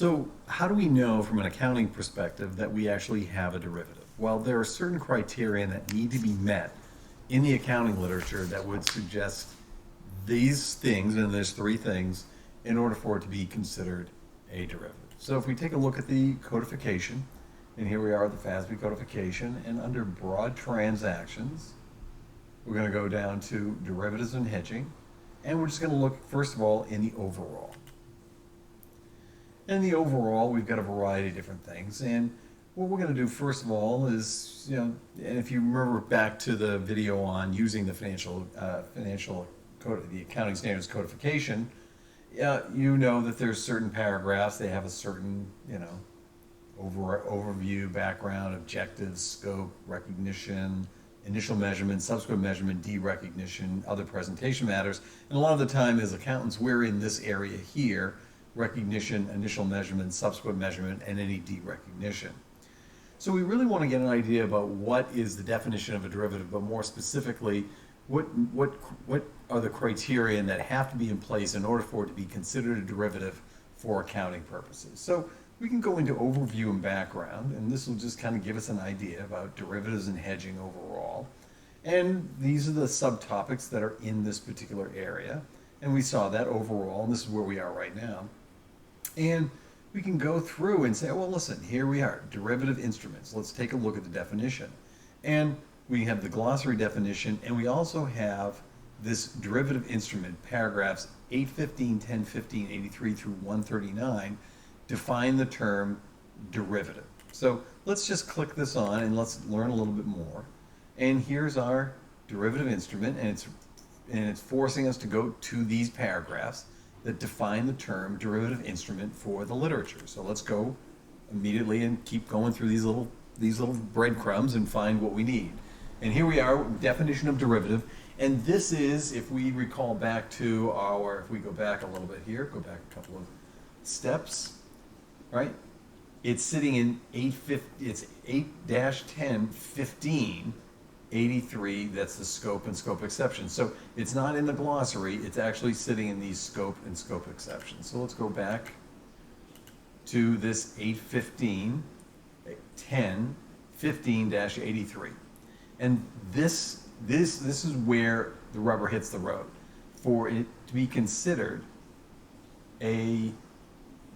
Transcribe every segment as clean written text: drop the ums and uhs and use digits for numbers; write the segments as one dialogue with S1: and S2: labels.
S1: So how do we know from an accounting perspective that we actually have a derivative? Well, there are certain criteria that need to be met in the accounting literature that would suggest these things, and there's three things, in order for it to be considered a derivative. So if we take a look at the codification, and here we are at the FASB codification, and under broad transactions, we're going to go down to derivatives and hedging, and we're just going to look, first of all, in the overall. In the overall, we've got a variety of different things, and what we're going to do first of all is, and if you remember back to the video on using the the accounting standards codification, you know that there's certain paragraphs, they have a certain, overview, background, objectives, scope, recognition, initial measurement, subsequent measurement, derecognition, other presentation matters. And a lot of the time as accountants, we're in this area here: recognition, initial measurement, subsequent measurement, and any derecognition. So we really want to get an idea about what is the definition of a derivative, but more specifically, what are the criteria that have to be in place in order for it to be considered a derivative for accounting purposes. So we can go into overview and background, and this will just kind of give us an idea about derivatives and hedging overall. And these are the subtopics that are in this particular area. And we saw that overall, and this is where we are right now. And we can go through and say, well, listen, here we are, derivative instruments. Let's take a look at the definition. And we have the glossary definition, and we also have this derivative instrument, paragraphs 815, 1015, 83 through 139, define the term derivative. So let's just click this on and let's learn a little bit more. And here's our derivative instrument, and it's forcing us to go to these paragraphs that define the term derivative instrument for the literature. So let's go immediately and keep going through these little breadcrumbs and find what we need. And here we are, definition of derivative. And this is, if we recall back to if we go back a little bit here, go back a couple of steps, right? It's sitting in 8-10-15, 83, that's the scope and scope exception. So it's not in the glossary, it's actually sitting in these scope and scope exceptions. So let's go back to this 815, 10, 15-83. And this is where the rubber hits the road. For it to be considered a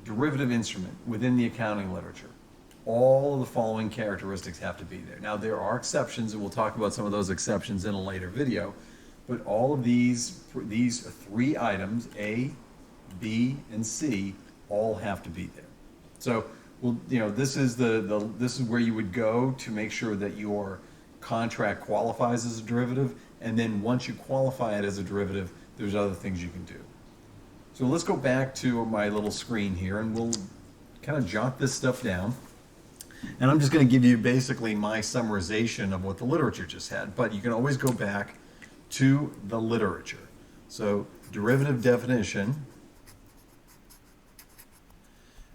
S1: derivative instrument within the accounting literature, all of the following characteristics have to be there. Now, there are exceptions, and we'll talk about some of those exceptions in a later video, but all of these three items, A, B, and C, all have to be there. So, this is this is where you would go to make sure that your contract qualifies as a derivative, and then once you qualify it as a derivative, there's other things you can do. So let's go back to my little screen here, and we'll kind of jot this stuff down. And I'm just going to give you basically my summarization of what the literature just had, but you can always go back to the literature. So derivative definition,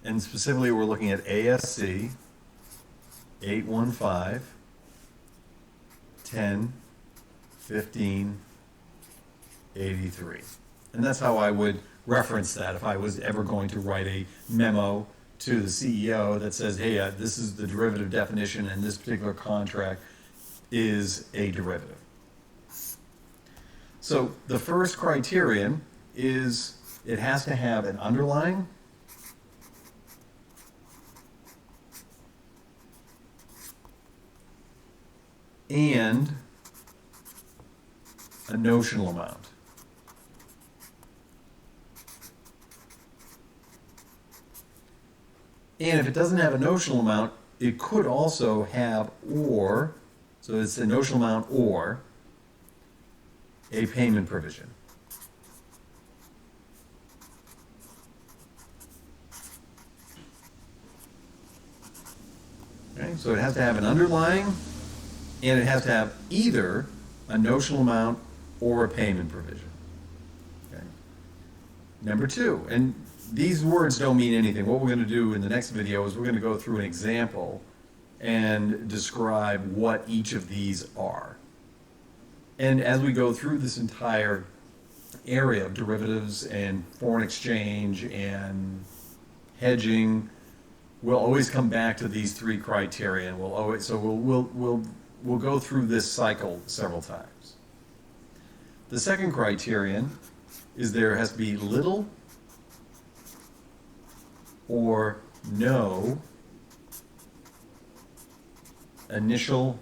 S1: and specifically we're looking at ASC 815, 10, 15, 83. And that's how I would reference that if I was ever going to write a memo to the CEO that says, hey, this is the derivative definition and this particular contract is a derivative. So the first criterion is it has to have an underlying and a notional amount. And if it doesn't have a notional amount, it could also have or, so it's a notional amount or a payment provision. Okay, so it has to have an underlying, and it has to have either a notional amount or a payment provision. Okay. Number two, and these words don't mean anything. What we're going to do in the next video is we're going to go through an example and describe what each of these are. And as we go through this entire area of derivatives and foreign exchange and hedging, we'll always come back to these three criteria, and we'll go through this cycle several times. The second criterion is there has to be little or no initial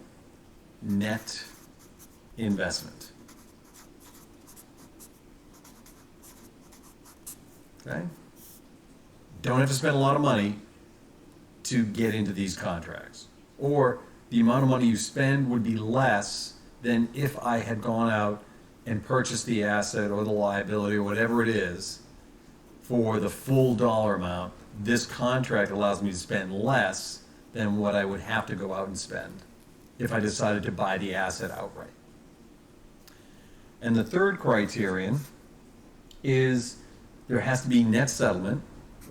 S1: net investment. Okay? Don't have to spend a lot of money to get into these contracts. Or the amount of money you spend would be less than if I had gone out and purchased the asset or the liability or whatever it is for the full dollar amount. This contract allows me to spend less than what I would have to go out and spend if I decided to buy the asset outright. And the third criterion is there has to be net settlement,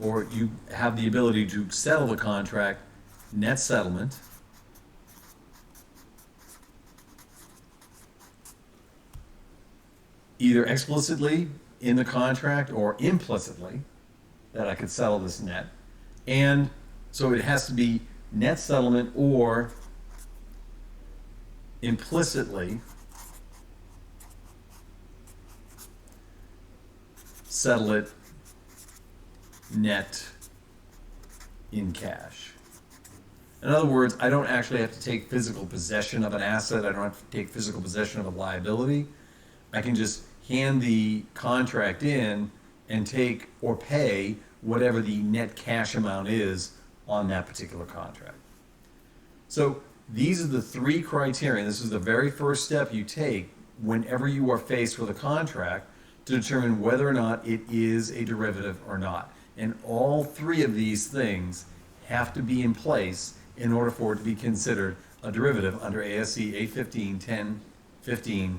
S1: or you have the ability to settle the contract, net settlement, either explicitly in the contract or implicitly, that I could settle this net. And so it has to be net settlement or implicitly settle it net in cash. In other words, I don't actually have to take physical possession of an asset. I don't have to take physical possession of a liability. I can just hand the contract in and take or pay whatever the net cash amount is on that particular contract. So these are the three criteria. This is the very first step you take whenever you are faced with a contract to determine whether or not it is a derivative or not. And all three of these things have to be in place in order for it to be considered a derivative under ASC 815-10-15-83.